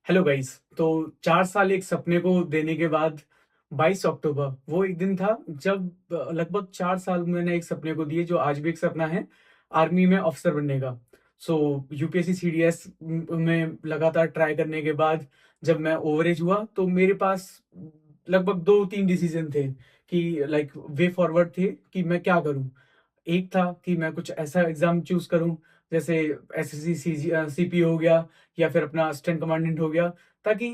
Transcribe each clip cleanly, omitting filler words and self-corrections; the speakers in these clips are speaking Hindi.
Hello guys. तो 4 साल एक सपने को देने के बाद 22 अक्टूबर वो एक दिन था जब लगभग 4 साल मैंने एक सपने को दिए, जो आज भी एक सपना है, आर्मी में ऑफिसर बनने का। सो यूपीएससी सीडीएस में लगातार ट्राई करने के बाद जब मैं ओवरेज हुआ तो मेरे पास लगभग 2-3 डिसीजन थे कि लाइक वे फॉरवर्ड थे कि मैं क्या करूं। एक था कि मैं कुछ ऐसा एग्जाम चूज करूं जैसे एसएससी सीपी हो गया या फिर अपना असिस्टेंट कमांडेंट हो गया, ताकि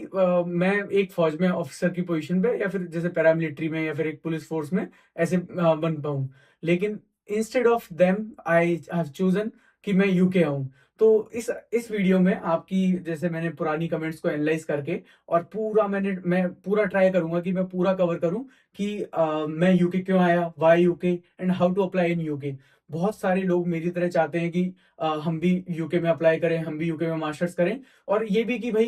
मैं एक फौज में ऑफिसर की पोजीशन पे या फिर जैसे पैरामिलिट्री में या फिर एक पुलिस फोर्स में ऐसे बन पाऊं। लेकिन instead of them I have chosen कि मैं यूके आऊं। तो इस वीडियो में आपकी जैसे मैंने पुरानी कमेंट्स को एनालाइज करके और मैं पूरा ट्राई करूंगा कि मैं पूरा कवर करूं कि मैं यूके क्यों आया, why UK and how to apply in UK. बहुत सारे लोग मेरी तरह चाहते हैं कि हम भी यूके में अप्लाई करें, हम भी यूके में मास्टर्स करें, और ये भी कि भाई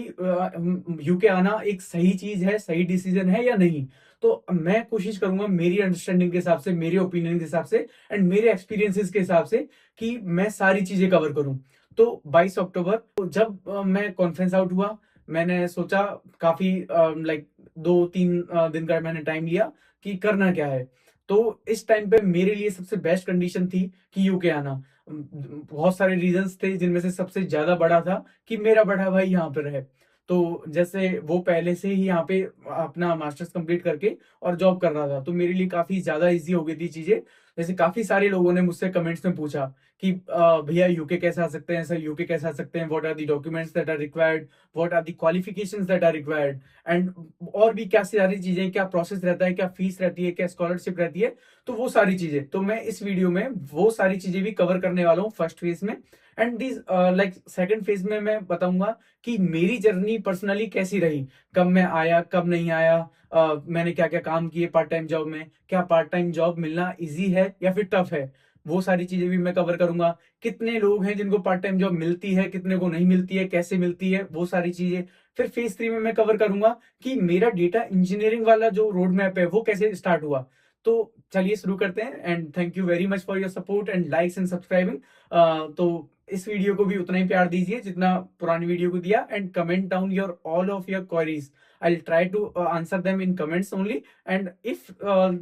यूके आना एक सही चीज है, सही डिसीजन है या नहीं। तो मैं कोशिश करूंगा मेरी अंडरस्टैंडिंग के हिसाब से, मेरे ओपिनियन के हिसाब से एंड मेरे एक्सपीरियंसेस के हिसाब से कि मैं सारी चीजें कवर करूं। तो 22 अक्टूबर तो जब मैं कॉन्फ्रेंस आउट हुआ, मैंने सोचा काफी लाइक 2-3 दिन का मैंने टाइम लिया कि करना क्या है। तो इस टाइम पे मेरे लिए सबसे बेस्ट कंडीशन थी कि यूके आना। बहुत सारे रीजंस थे जिनमें से सबसे ज्यादा बड़ा था कि मेरा बड़ा भाई यहाँ पे रहे। तो जैसे वो पहले से ही यहाँ पे अपना मास्टर्स कंप्लीट करके और जॉब कर रहा था, तो मेरे लिए काफी ज्यादा इजी हो गई थी चीजें। जैसे काफी सारे लोगों ने मुझसे कमेंट्स में पूछा कि भैया यूके कैसे आ सकते हैं, सर यूके कैसे आ सकते हैं, what are the documents that are required, what are the qualifications that are required and और भी क्या सारी चीजें, क्या प्रोसेस रहता है, क्या फीस रहती है, क्या स्कॉलरशिप रहती है। तो वो सारी चीजें तो मैं इस वीडियो में वो सारी चीजें भी कवर करने वाला हूँ फर्स्ट फेज में। And this like second phase में मैं बताऊंगा कि मेरी जर्नी पर्सनली कैसी रही, कब मैं आया, कब नहीं आया, मैंने क्या क्या काम किए पार्ट टाइम जॉब में, क्या पार्ट टाइम जॉब मिलना इजी है या फिर टफ है। वो सारी चीजें भी मैं कवर करूंगा। कितने लोग हैं जिनको पार्ट टाइम जॉब मिलती है, कितने को नहीं मिलती है, कैसे मिलती है, वो सारी चीजें। फिर फेज 3 में मैं कवर करूंगा कि मेरा डेटा इंजीनियरिंग वाला जो रोड मैप है वो कैसे स्टार्ट हुआ। तो चलिए शुरू करते हैं and thank you very much for your support and likes and subscribing. तो इस वीडियो को भी उतना ही प्यार दीजिए जितना पुरानी वीडियो को दिया, and comment down your all of your queries. I'll try to answer them in comments only, and if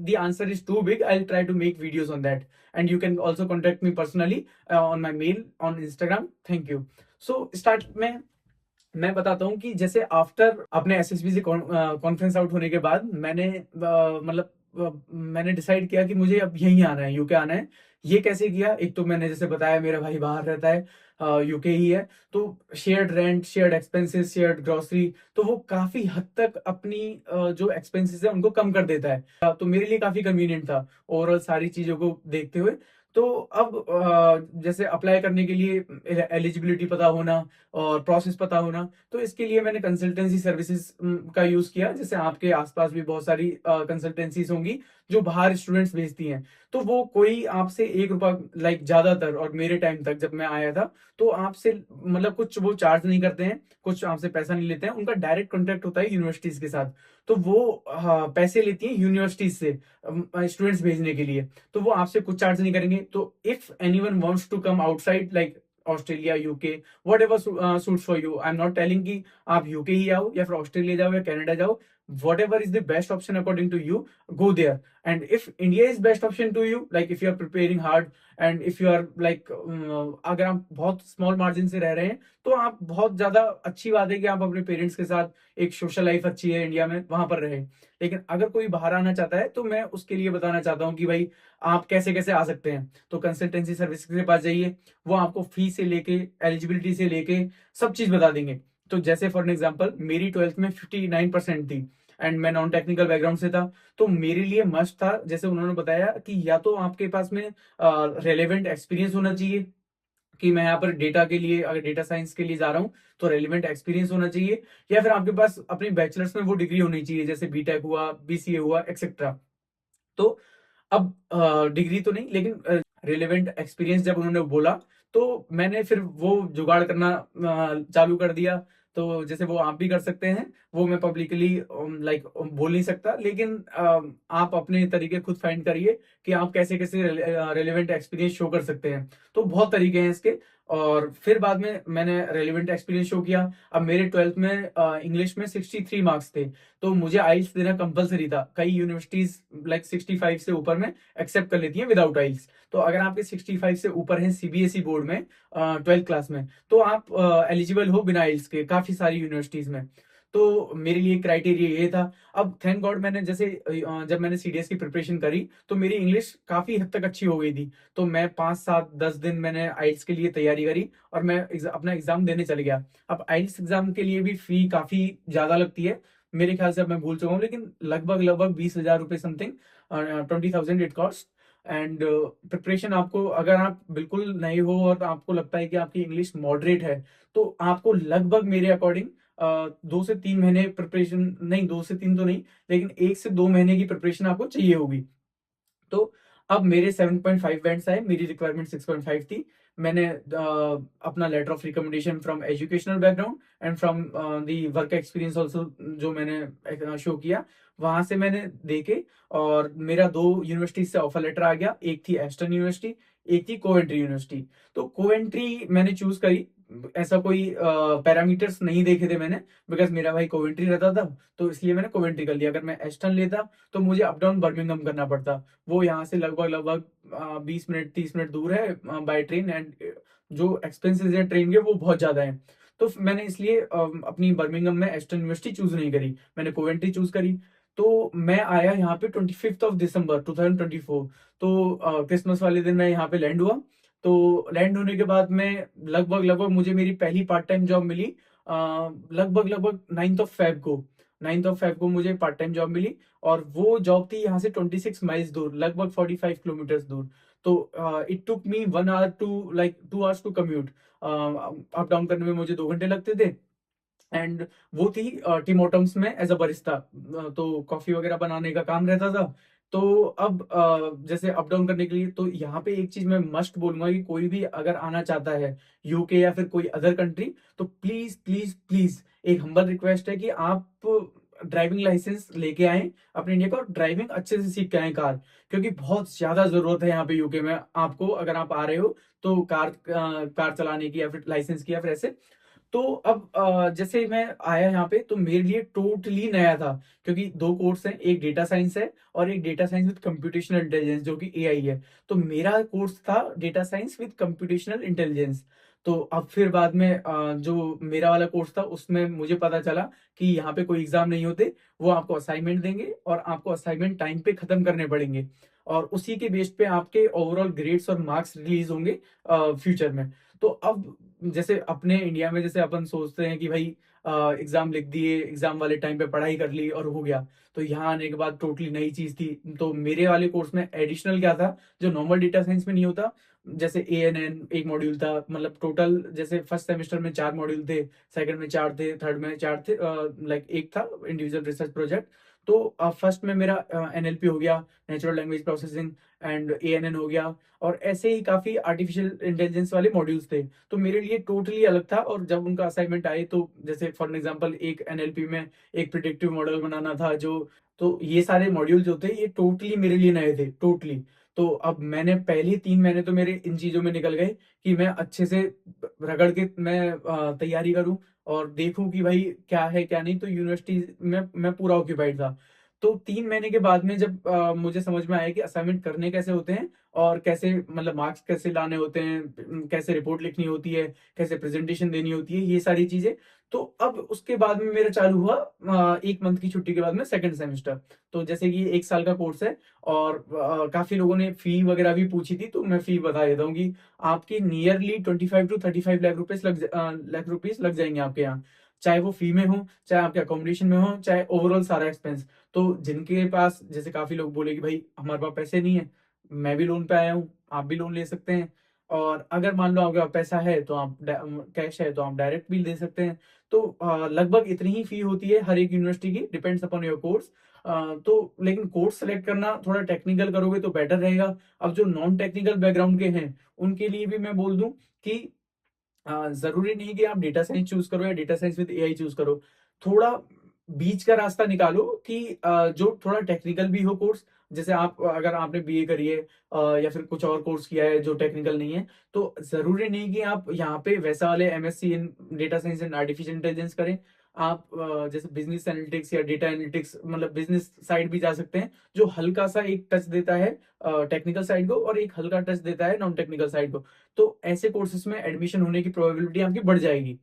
the answer is too big, I'll try to make videos on that. And you can also contact me personally on my mail on Instagram. Thank you. So start में मैं बताता हूँ कि जैसे आफ्टर अपने एसएसबी से कॉन्फ्रेंस आउट होने के बाद मैंने मैंने डिसाइड किया कि मुझे अब यहीं आना है, यूके आना है। ये कैसे किया, एक तो मैंने जैसे बताया मेरा भाई बाहर रहता है, यूके ही है। तो shared rent, shared expenses, shared grocery, तो वो काफी हद तक अपनी जो एक्सपेंसेस है उनको कम कर देता है। तो मेरे लिए काफी कन्वीनियंट था ओवरऑल सारी चीजों को देखते हुए। तो अब जैसे अप्लाई करने के लिए एलिजिबिलिटी पता होना और प्रोसेस पता होना, तो इसके लिए मैंने कंसल्टेंसी सर्विसेज का यूज किया। जैसे आपके आसपास भी बहुत सारी कंसल्टेंसीज होंगी जो बाहर स्टूडेंट्स भेजती हैं। तो वो कोई आपसे 1 रुपया, लाइक ज्यादातर, और मेरे टाइम तक जब मैं आया था तो आपसे मतलब कुछ वो चार्ज नहीं करते हैं, कुछ आपसे पैसा नहीं लेते हैं, उनका डायरेक्ट कॉन्टेक्ट होता है यूनिवर्सिटीज के साथ। तो वो पैसे लेती हैं यूनिवर्सिटीज से स्टूडेंट्स भेजने के लिए। तो वो आपसे कुछ चार्ज नहीं करेंगे। तो if anyone wants to come outside like Australia, UK, whatever suits for you, I am not telling कि आप यूके ही आओ या फिर ऑस्ट्रेलिया जाओ या कनाडा जाओ। Whatever is the best option according to you, go there. And if India is best option to you, like if you are preparing hard and if you are like अगर आप बहुत स्मॉल मार्जिन से रह रहे हैं तो आप बहुत ज्यादा अच्छी बात है कि आप अपने पेरेंट्स के साथ, एक सोशल लाइफ अच्छी है इंडिया में, वहां पर रहे। लेकिन अगर कोई बाहर आना चाहता है तो मैं उसके लिए बताना चाहता हूँ कि भाई आप कैसे कैसे आ सकते हैं। तो कंसल्टेंसी सर्विस के पास जाइए, वो आपको फी से लेके एलिजिबिलिटी से लेके सब चीज बता देंगे। तो जैसे फॉर एग्जाम्पल मेरी 12th में 59% थी एंड मैं नॉन टेक्निकल बैकग्राउंड से था। तो मेरे लिए मस्ट था, जैसे उन्होंने बताया, कि या तो आपके पास में रेलेवेंट एक्सपीरियंस होना चाहिए कि मैं यहाँ पर डेटा के लिए, अगर डेटा साइंस के लिए जा रहा हूँ तो रेलिवेंट एक्सपीरियंस होना चाहिए, या फिर आपके पास अपनी बैचलर्स में वो डिग्री होनी चाहिए जैसे बीटेक हुआ, बीसीए हुआ, एक्सेट्रा। तो अब डिग्री तो नहीं लेकिन रिलेवेंट एक्सपीरियंस जब उन्होंने बोला तो मैंने फिर वो जुगाड़ करना चालू कर दिया। तो जैसे वो आप भी कर सकते हैं, वो मैं पब्लिकली लाइक बोल नहीं सकता, लेकिन आप अपने तरीके खुद फाइंड करिए कि आप कैसे कैसे रेलेवेंट एक्सपीरियंस शो कर सकते हैं। तो बहुत तरीके हैं इसके, और फिर बाद में मैंने रेलिवेंट एक्सपीरियंस शो किया। अब मेरे 12th में इंग्लिश में 63 मार्क्स थे, तो मुझे आइल्स देना कंपलसरी था। कई यूनिवर्सिटीज लाइक 65 से ऊपर में एक्सेप्ट कर लेती हैं विदाउट आइल्स। तो अगर आपके 65 से ऊपर हैं सीबीएसई बोर्ड में 12th क्लास में, तो आप एलिजिबल हो बिना आइल्स के काफी सारी यूनिवर्सिटीज में। तो मेरे लिए क्राइटेरिया ये था। अब थैंक गॉड मैंने जैसे जब मैंने सीडीएस की प्रिपरेशन करी तो मेरी इंग्लिश काफी हद तक अच्छी हो गई थी। तो मैं 5 7 10 दिन मैंने आइल्स के लिए तैयारी करी और मैं अपना एग्जाम देने चल गया। अब आइल्स एग्जाम के लिए भी फी काफी ज्यादा लगती है, मेरे ख्याल से अब मैं भूल चुका हूँ, लेकिन लगभग लगभग 20,000 रुपये something, 20,000 it cost. And preparation आपको, अगर आप बिल्कुल नए हो और आपको लगता है कि आपकी इंग्लिश मॉडरेट है, तो आपको लगभग मेरे अकॉर्डिंग 2 से 3 महीने प्रिपरेशन, नहीं 2 से 3 तो नहीं, लेकिन 1 से 2 महीने की प्रिपरेशन आपको चाहिए होगी। तो अब मेरे 7.5 बैंड्स आए, मेरी रिक्वायरमेंट 6.5 थी। मैंने अपना letter of recommendation from educational background and from the work experience also जो मैंने शो किया, वहां से मैंने देके, और मेरा 2 यूनिवर्सिटी से ऑफर लेटर आ गया। एक थी एस्टर्न यूनिवर्सिटी, एक थी कोवेंट्री यूनिवर्सिटी। तो कोवेंट्री मैंने चूज करी, ऐसा कोई पैरामीटर्स नहीं देखे थे मैंने, बिकॉज मेरा भाई कोवेंट्री रहता था, तो इसलिए मैंने कोवेंट्री कर लिया। अगर मैं एस्टर्न लेता तो मुझे अप डाउन बर्मिंघम करना पड़ता। वो यहाँ से लगभग लगभग 20 मिनट 30 मिनट दूर है बाय ट्रेन, एंड जो एक्सपेंसेस है ट्रेन के वो बहुत ज्यादा है। तो मैंने इसलिए अपनी बर्मिंघम में एस्टर्न यूनिवर्सिटी चूज नहीं करी, मैंने कोवेंट्री चूज करी। तो मैं आया यहाँ पे 25 दिसंबर 2024। तो क्रिसमस वाले दिन मैं यहाँ पे लैंड हुआ। तो लैंड होने के बाद में लगभग लगभग मुझे मेरी पहली पार्ट टाइम जॉब मिली लगभग लगभग 9th ऑफ फेब को मुझे पार्ट टाइम जॉब मिली। और वो जॉब थी यहाँ से 26 माइल्स दूर, लगभग 45 किलोमीटर दूर। तो it took me 1 hour to like 2 hours to commute. Up down करने में मुझे 2 घंटे लगते थे। एंड वो थी टीमोटम्स में एज अ बरिस्ता। तो कॉफी वगैरह बनाने का काम रहता था। तो अब जैसे अप डाउन करने के लिए, तो यहाँ पे एक चीज मैं मस्ट बोलूंगा कि कोई भी अगर आना चाहता है यूके या फिर कोई अदर कंट्री, तो प्लीज प्लीज प्लीज एक हम्बल रिक्वेस्ट है कि आप ड्राइविंग लाइसेंस लेके आए अपने इंडिया का, और ड्राइविंग अच्छे से सीख के आए कार। क्योंकि बहुत ज्यादा जरूरत है यहाँ पे यूके में आपको, अगर आप आ रहे हो तो कार चलाने की या फिर लाइसेंस की या फिर ऐसे। तो अब जैसे मैं आया यहाँ पे तो मेरे लिए टोटली नया था, क्योंकि 2 कोर्स हैं, एक डेटा साइंस है और एक data science with computational intelligence जो कि एआई है। तो मेरा कोर्स था data science with computational intelligence. तो अब फिर बाद में जो मेरा वाला कोर्स था उसमें मुझे पता चला कि यहाँ पे कोई एग्जाम नहीं होते, वो आपको असाइनमेंट देंगे और आपको असाइनमेंट टाइम पे खत्म करने पड़ेंगे, और उसी के बेस पे आपके ओवरऑल ग्रेड्स और मार्क्स रिलीज होंगे फ्यूचर में। तो अब जैसे अपने इंडिया में जैसे अपन सोचते हैं कि भाई एग्जाम लिख दिए, एग्जाम वाले टाइम पे पढ़ाई कर ली और हो गया। तो यहाँ आने के बाद टोटली नई चीज थी। तो मेरे वाले कोर्स में एडिशनल क्या था जो नॉर्मल डेटा साइंस में नहीं होता। जैसे एएनएन एक मॉड्यूल था, मतलब टोटल जैसे फर्स्ट सेमेस्टर में 4 मॉड्यूल थे, सेकंड में 4 थे, थर्ड में 4 थे, लाइक एक था इंडिविजुअल रिसर्च प्रोजेक्ट। तो फर्स्ट में मेरा एनएलपी हो गया, natural language processing, and ANN हो गया, और ऐसे ही काफी आर्टिफिशियल इंटेलिजेंस वाले मॉड्यूल्स थे। तो मेरे लिए टोटली अलग था। और जब उनका असाइनमेंट आए तो जैसे फॉर एग्जांपल एक एनएलपी में एक प्रिडिक्टिव मॉडल बनाना था, जो तो ये सारे मॉड्यूल जो थे ये टोटली मेरे लिए नए थे, टोटली। तो अब मैंने पहले 3 महीने तो मेरे इन चीजों में निकल गए कि मैं अच्छे से रगड़ के मैं तैयारी करूं और देखूं कि भाई क्या है क्या नहीं। तो यूनिवर्सिटी में मैं पूरा ऑक्यूपाइड था। तो 3 महीने के बाद में जब मुझे समझ में आया कि असाइनमेंट करने कैसे होते हैं, और कैसे मतलब मार्क्स कैसे लाने होते हैं, कैसे रिपोर्ट लिखनी होती है, कैसे प्रेजेंटेशन देनी होती है, ये सारी चीजें। तो अब उसके बाद में मेरा चालू हुआ 1 मंथ की छुट्टी के बाद में सेकंड सेमेस्टर। तो जैसे कि 1 साल का कोर्स है, और काफी लोगों ने फी वगैरह भी पूछी थी, तो मैं फी बता देता हूँ कि आपकी nearly 25 to 35 lakh rupees lakh rupees लग जाएंगे आपके यहाँ। चाहे वो फी में हो, चाहे आपके अकोमोडेशन में हो, चाहे ओवरऑल सारा एक्सपेंस। तो जिनके पास, जैसे काफी लोग बोले कि भाई हमारे पास पैसे नहीं है, मैं भी लोन पे आया हूँ, आप भी लोन ले सकते हैं। और अगर मान लो आपके पास पैसा है तो आप कैश है तो आप डायरेक्ट भी दे सकते हैं। तो लगभग इतनी ही फी होती है हर एक यूनिवर्सिटी की, डिपेंड्स अपॉन योर कोर्स। तो लेकिन कोर्स सेलेक्ट करना थोड़ा टेक्निकल करोगे तो बेटर रहेगा। अब जो नॉन टेक्निकल बैकग्राउंड के हैं उनके लिए भी मैं बोल दूं कि जरूरी नहीं कि आप डेटा साइंस चूज करो या data science with AI choose करो। थोड़ा बीच का रास्ता निकालो कि जो थोड़ा टेक्निकल भी हो कोर्स, जैसे आप अगर आपने बीए करी है या फिर कुछ और कोर्स किया है जो टेक्निकल नहीं है, तो जरूरी नहीं कि आप यहाँ पे वैसा वाले MSc in data science and artificial intelligence करें। आप जैसे बिजनेस एनालिटिक्स या डेटा एनालिटिक्स मतलब बिजनेस साइड भी जा सकते हैं, जो हल्का सा एक टच देता है टेक्निकल साइड को और एक हल्का टच देता है नॉन टेक्निकल साइड को। तो ऐसे कोर्सेज में एडमिशन होने की प्रोबेबिलिटी आपकी बढ़ जाएगी।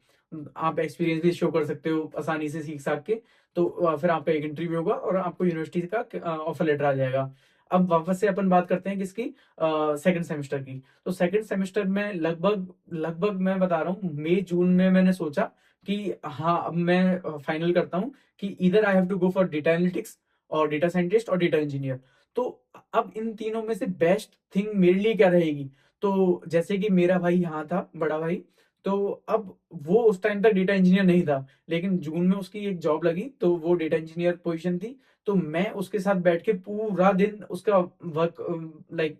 आप एक्सपीरियंस भी शो कर सकते हो आसानी से सीख साख के। तो फिर आपका एक इंटरव्यू होगा और आपको यूनिवर्सिटी का ऑफर लेटर आ जाएगा। अब वापस से अपन बात करते हैं किसकी, सेकंड सेमेस्टर की। तो सेकंड सेमेस्टर में लगभग लगभग मैं बता रहा हूँ मई जून में मैंने सोचा कि हाँ अब मैं फाइनल करता हूँ कि इधर I have to go for data analytics और डेटा साइंटिस्ट और डेटा इंजीनियर। तो अब इन तीनों में से बेस्ट थिंग मेरे लिए क्या रहेगी। तो जैसे कि मेरा भाई यहाँ था, बड़ा भाई, तो अब वो उस टाइम तक डेटा इंजीनियर नहीं था, लेकिन जून में उसकी एक जॉब लगी तो वो डेटा इंजीनियर पोजीशन थी। तो मैं उसके साथ बैठ के पूरा दिन उसका वर्क लाइक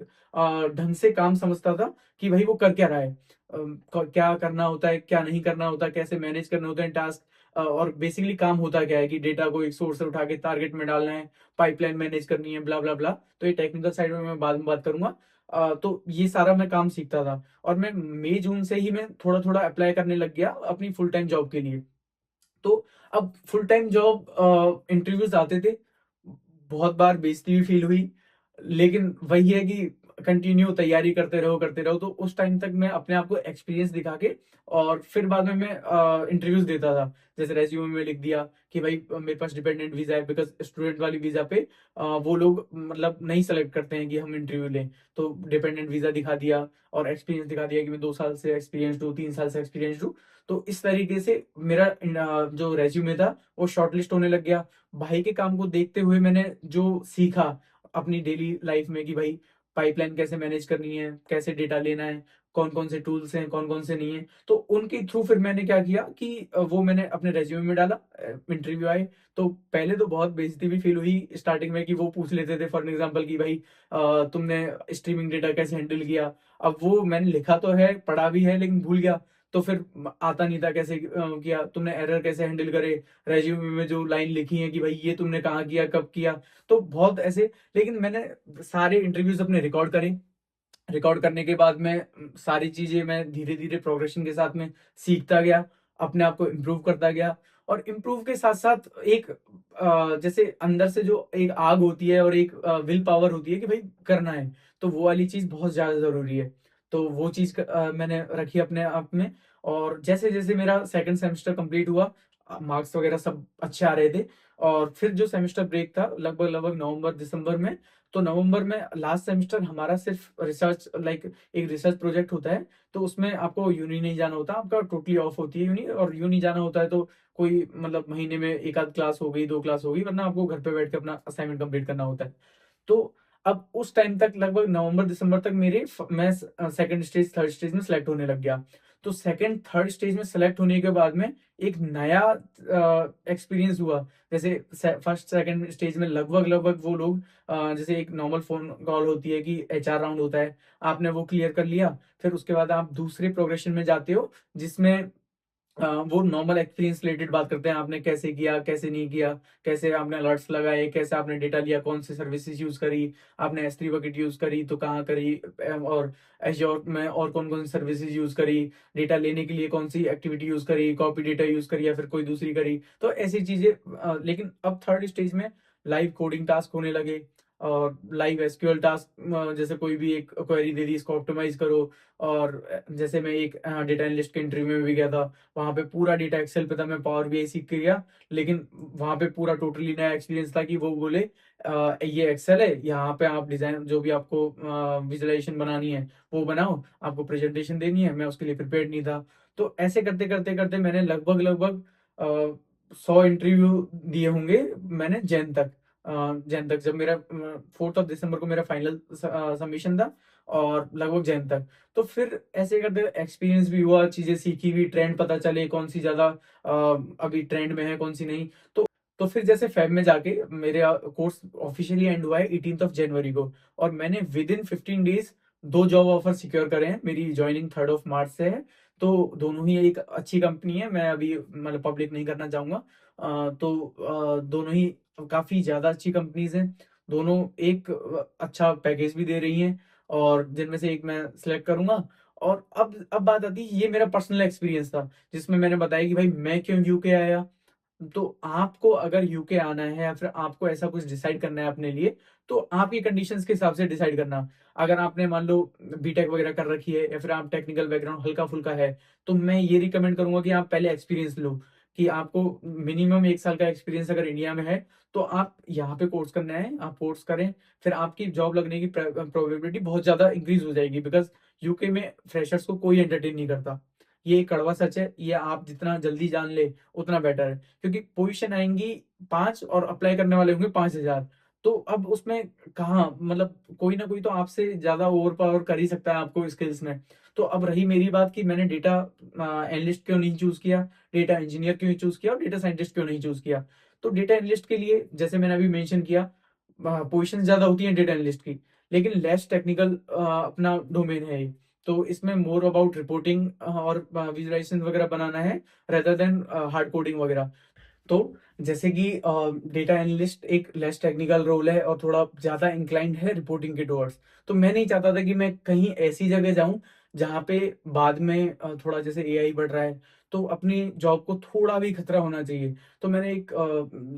ढंग से काम समझता था कि भाई वो कर क्या रहा है, क्या करना होता है, क्या नहीं करना होता, कैसे मैनेज करने होते हैं टास्क, और बेसिकली काम होता क्या है कि डेटा को एक सोर्स से उठा के टारगेट में डालना है, पाइपलाइन मैनेज करनी है, ब्ला ब्ला ब्ला। तो ये टेक्निकल साइड में बाद में बात करूंगा। तो ये सारा मैं काम सीखता था और मैं मई जून से ही मैं थोड़ा थोड़ा अप्लाई करने लग गया अपनी फुल टाइम जॉब के लिए। तो अब फुल टाइम जॉब इंटरव्यूज आते थे, बहुत बार बेइज्जती भी फील हुई, लेकिन वही है कि कंटिन्यू तैयारी करते रहो। तो उस टाइम तक मैं अपने आप को एक्सपीरियंस दिखा के और फिर बाद में मैं इंटरव्यूज देता था। जैसे रेज्यूमे में लिख दिया कि भाई मेरे पास डिपेंडेंट वीजा है, बिकॉज स्टूडेंट वाली वीजा पे वो लोग मतलब नहीं सेलेक्ट करते हैं कि हम इंटरव्यू लें। तो डिपेंडेंट वीजा दिखा दिया और एक्सपीरियंस दिखा दिया कि मैं 2 साल से एक्सपीरियंस हूँ, 3 साल से एक्सपीरियंस हूँ। तो इस तरीके से मेरा जो रेज्यूमे था वो शॉर्टलिस्ट होने लग गया। भाई के काम को देखते हुए मैंने जो सीखा अपनी डेली लाइफ में कि भाई पाइपलाइन कैसे मैनेज करनी है, कैसे डेटा लेना है, कौन कौन से टूल्स हैं, कौन कौन से नहीं है, तो उनके थ्रू फिर मैंने क्या किया कि वो मैंने अपने रेज्यूमे में डाला। इंटरव्यू आए तो पहले तो बहुत बेइज्जती भी फील हुई स्टार्टिंग में कि वो पूछ लेते थे फॉर एग्जांपल कि भाई तुमने स्ट्रीमिंग डेटा कैसे हैंडल किया। अब वो मैंने लिखा तो है, पढ़ा भी है, लेकिन भूल गया। तो फिर आता नहीं था कैसे किया, तुमने एरर कैसे हैंडल करे, रेज्यूमे में जो लाइन लिखी है कि भाई ये तुमने कहाँ किया, कब किया। तो बहुत ऐसे, लेकिन मैंने सारे इंटरव्यूज अपने रिकॉर्ड करे। रिकॉर्ड करने के बाद में सारी चीजें मैं धीरे धीरे प्रोग्रेशन के साथ में सीखता गया, अपने आप को इम्प्रूव करता गया। और इम्प्रूव के साथ साथ एक जैसे अंदर से जो एक आग होती है और एक विल पावर होती है कि भाई करना है, तो वो वाली चीज बहुत ज्यादा जरूरी है। तो वो चीज मैंने रखी अपने आप में। और जैसे जैसे मेरा सेकंड सेमेस्टर कंप्लीट हुआ, मार्क्स वगैरह सब अच्छे आ रहे थे। और फिर जो सेमेस्टर ब्रेक था लगभग लगभग नवंबर दिसंबर में, तो नवंबर में लास्ट सेमेस्टर हमारा सिर्फ रिसर्च लाइक एक रिसर्च प्रोजेक्ट होता है। तो उसमें आपको यूनी नहीं जाना होता, आपका टोटली ऑफ होती है यूनी, और यूनी जाना होता है तो कोई मतलब महीने में एक आध क्लास हो गई, 2 क्लास हो गई, वरना आपको घर पे बैठ के अपना असाइनमेंट कंप्लीट करना होता है। तो अब उस टाइम तक लगभग नवंबर दिसंबर तक मैं सेकंड स्टेज थर्ड स्टेज में सेलेक्ट होने लग गया। तो सेकंड थर्ड स्टेज में सेलेक्ट होने के बाद में एक नया एक्सपीरियंस हुआ। जैसे फर्स्ट सेकंड स्टेज में लगभग लगभग वो लोग जैसे एक नॉर्मल फोन कॉल होती है कि एचआर राउंड होता है, आपने वो क्लियर कर लिया, फिर उसके बाद आप दूसरे प्रोग्रेशन में जाते हो जिसमें वो नॉर्मल एक्सपीरियंस रिलेटेड बात करते हैं, आपने कैसे किया, कैसे नहीं किया, कैसे आपने अलर्ट्स लगाए, कैसे आपने डेटा लिया, कौन सी सर्विसेज यूज करी, आपने एस3 बकेट यूज करी तो कहाँ करी, और एज्योर में और कौन कौन सी सर्विसेज यूज करी, डेटा लेने के लिए कौन सी एक्टिविटी यूज करी, कॉपी डेटा यूज करी या फिर कोई दूसरी करी। तो ऐसी चीजें लेकिन अब थर्ड स्टेज में लाइव कोडिंग टास्क होने लगे और लाइव एसक्यूएल टास्क, जैसे कोई भी एक क्वेरी दे दी, इसको ऑप्टिमाइज करो। और जैसे मैं एक डेटा एनालिस्ट के इंटरव्यू में भी गया था, वहां पे पूरा डेटा एक्सेल पे था, मैं पावर बीआई सीख के गया, लेकिन वहां पे पूरा टोटली नया एक्सपीरियंस था कि वो बोले ये एक्सेल है, यहाँ पे आप डिजाइन जो भी आपको विजुअलाइजेशन बनानी है वो बनाओ, आपको प्रेजेंटेशन देनी है। मैं उसके लिए प्रिपेयर्ड नहीं था। तो ऐसे करते करते करते मैंने लगभग लगभग 100 इंटरव्यू दिए होंगे मैंने जैन तक। जैन तक जब मेरा 4 दिसंबर को मेरा फाइनल सबमिशन था, और लगभग जैन तक। तो फिर ऐसे करते एक्सपीरियंस भी हुआ, चीजें सीखी भी, ट्रेंड पता चले कौन सी ज्यादा अभी ट्रेंड में है, कौन सी नहीं। तो फिर जैसे फेब में जाके मेरे कोर्स ऑफिशियली एंड हुआ है 18 जनवरी को, और मैंने with in 15 days 2 job offer secure करे हैं। मेरी ज्वाइनिंग 3 मार्च से है। तो दोनों ही एक अच्छी कंपनी है, मैं अभी मतलब पब्लिक नहीं करना चाहूंगा। तो दोनों ही काफी ज्यादा अच्छी कंपनीज हैं। दोनों एक अच्छा पैकेज भी दे रही हैं, और जिनमें से एक मैं सिलेक्ट करूंगा। और अब बात आती है, ये मेरा पर्सनल एक्सपीरियंस था जिसमें मैंने बताया कि भाई मैं क्यों यूके आया। तो आपको अगर यूके आना है या फिर आपको ऐसा कुछ डिसाइड करना है अपने लिए, तो आपकी कंडीशंस के हिसाब से डिसाइड करना। अगर आपने मान लो बीटेक वगैरह कर रखी है या फिर आप टेक्निकल बैकग्राउंड हल्का फुल्का है, तो मैं ये रिकमेंड करूंगा कि आप पहले एक्सपीरियंस लो, कि आपको मिनिमम 1 साल का एक्सपीरियंस अगर इंडिया में है तो आप यहाँ पे कोर्स करना है, आप कोर्स करें। फिर आपकी जॉब लगने की प्रोबेबिलिटी बहुत ज्यादा इंक्रीज हो जाएगी, बिकॉज यूके में फ्रेशर्स को कोई एंटरटेन नहीं करता। ये एक कड़वा सच है, ये आप जितना जल्दी जान ले उतना बेटर है, क्योंकि पोजीशन आएंगी 5 और अप्लाई करने वाले होंगे 5,000। तो अब उसमें कहाँ, मतलब कोई ना कोई तो आपसे ज्यादा ओवर पावर कर ही सकता है आपको स्किल्स में। तो अब रही मेरी बात कि मैंने डेटा एनालिस्ट क्यों नहीं चूज किया, डेटा इंजीनियर क्यों चूज किया और डेटा साइंटिस्ट क्यों नहीं चूज किया। तो डेटा एनालिस्ट के लिए जैसे मैंने अभी मेंशन किया, पोजीशन ज्यादा होती है डेटा एनालिस्ट की, लेकिन लेस टेक्निकल अपना डोमेन है ये। तो इसमें मोर अबाउट रिपोर्टिंग और विजुअलाइजेशन वगैरह बनाना है, रेदर देन हार्ड कोडिंग वगैरह। तो जैसे कि डेटा एनालिस्ट एक लेस टेक्निकल रोल है और थोड़ा ज्यादा इंक्लाइंड है रिपोर्टिंग के टुवर्ड्स। तो मैं नहीं चाहता था कि मैं कहीं ऐसी जगह जाऊं जहां पे बाद में थोड़ा जैसे एआई बढ़ रहा है, तो अपनी जॉब को थोड़ा भी खतरा होना चाहिए। तो मैंने एक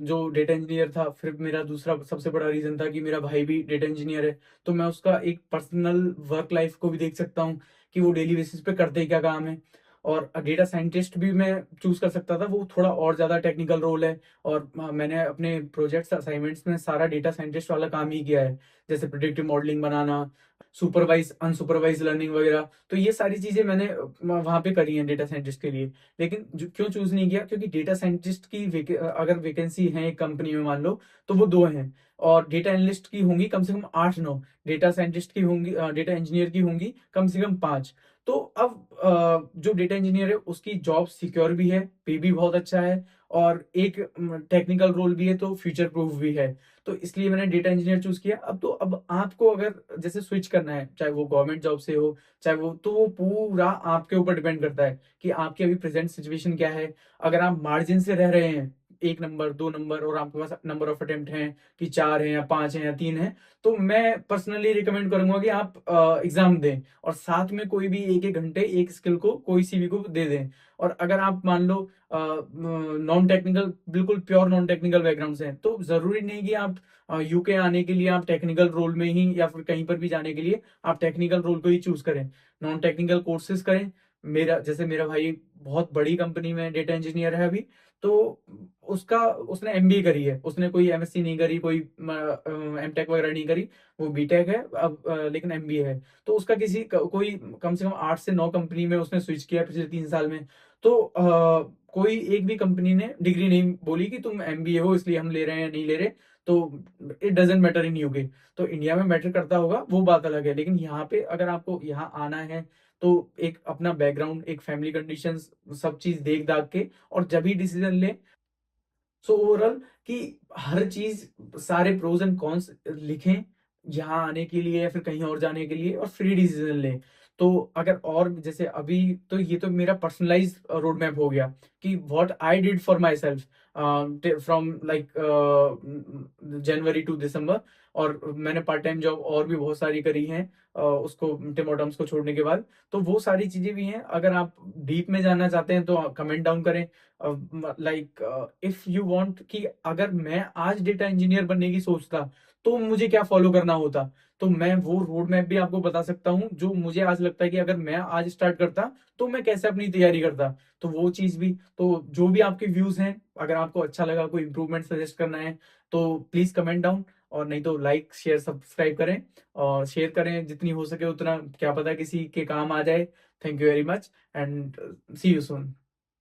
जो डेटा इंजीनियर था, फिर मेरा दूसरा सबसे बड़ा रीजन था कि मेरा भाई भी डेटा इंजीनियर है, तो मैं उसका एक पर्सनल वर्क लाइफ को भी देख सकता हूँ कि वो डेली बेसिस पे करते क्या काम है। और डेटा साइंटिस्ट भी मैं चूज कर सकता था, वो थोड़ा और ज्यादा टेक्निकल रोल है। और मैंने अपने प्रोजेक्ट्स असाइनमेंट्स में सारा डेटा साइंटिस्ट वाला काम ही किया है, जैसे प्रिडिक्टिव मॉडलिंग बनाना, सुपरवाइज अनसुपरवाइज लर्निंग वगैरह। तो ये सारी चीजें मैंने वहां पे करी हैं डेटा साइंटिस्ट के लिए। लेकिन क्यों चूज नहीं किया, क्योंकि डेटा साइंटिस्ट की अगर वैकेंसी है एक कंपनी में मान लो, तो वो 2 हैं। और डेटा एनालिस्ट की होंगी कम से कम 8-9, डेटा साइंटिस्ट की होंगी, डेटा इंजीनियर की होंगी कम से कम 5। तो अब जो डेटा इंजीनियर है उसकी जॉब सिक्योर भी है, पे भी बहुत अच्छा है, और एक टेक्निकल रोल भी है, तो फ्यूचर प्रूफ भी है। तो इसलिए मैंने डेटा इंजीनियर चूज किया। अब आपको अगर जैसे स्विच करना है, चाहे वो गवर्नमेंट जॉब से हो, चाहे वो, तो वो पूरा आपके ऊपर डिपेंड करता है कि आपकी अभी प्रेजेंट सिचुएशन क्या है। अगर आप मार्जिन से रह रहे हैं, 1 नंबर 2 नंबर, और आपके पास नंबर ऑफ अटेम्प्ट हैं कि 4 हैं या 5 हैं या 3 हैं, तो मैं पर्सनली रिकमेंड करूंगा कि आप एग्जाम दें, और साथ में कोई भी 1-1 घंटे एक स्किल को, कोई सीवी को दे दें। और अगर आप मान लो नॉन टेक्निकल, बिल्कुल प्योर नॉन टेक्निकल बैकग्राउंड से हैं, तो जरूरी नहीं कि आप यूके आने के लिए आप टेक्निकल रोल में ही, या फिर कहीं पर भी जाने के लिए आप टेक्निकल रोल को ही चूज करें। नॉन टेक्निकल कोर्सेज करें। मेरा भाई बहुत बड़ी कंपनी में डेटा इंजीनियर है अभी। तो उसका उसने एमबीए करी है, उसने कोई एमएससी नहीं करी, कोई एमटेक वगैरह नहीं करी। वो बीटेक है अब, लेकिन एमबीए है। तो उसका कोई कम से कम 8 से 9 कंपनी में उसने स्विच किया पिछले 3 साल में। तो कोई एक भी कंपनी ने डिग्री नहीं बोली कि तुम एमबीए हो इसलिए हम ले रहे हैं या नहीं ले रहे। तो it doesn't matter in UK. तो इंडिया में मैटर करता होगा वो बात अलग है, लेकिन यहाँ पे अगर आपको यहाँ आना है, तो एक अपना बैकग्राउंड, एक फैमिली कंडीशंस, सब चीज देख दाख के और जब ही डिसीजन ले। सो ओवरऑल कि हर चीज, सारे प्रोज एंड कॉन्स लिखें यहाँ आने के लिए या फिर कहीं और जाने के लिए, और फ्री डिसीजन लें। तो अगर और जैसे अभी, तो ये तो मेरा पर्सनलाइज रोड मैप हो गया कि what I did for myself from like January to December. और मैंने पार्ट टाइम जॉब और भी बहुत सारी करी हैं उसको, टिमोटम्स को छोड़ने के बाद। तो वो सारी चीजें भी हैं, अगर आप डीप में जानना चाहते हैं तो कमेंट डाउन करें। लाइक इफ यू वांट कि अगर मैं आज डेटा इंजीनियर बनने की सोचता तो मुझे क्या फॉलो करना होता, तो मैं वो रोड मैप भी आपको बता सकता हूँ, जो मुझे आज लगता है कि अगर मैं आज स्टार्ट करता तो मैं कैसे अपनी तैयारी करता। तो वो चीज भी, तो जो भी आपके व्यूज हैं, अगर आपको अच्छा लगा, कोई इंप्रूवमेंट सजेस्ट करना है, तो प्लीज कमेंट डाउन। और नहीं तो लाइक शेयर सब्सक्राइब करें, और शेयर करें जितनी हो सके उतना, क्या पता किसी के काम आ जाए। Thank you very much, and see you soon.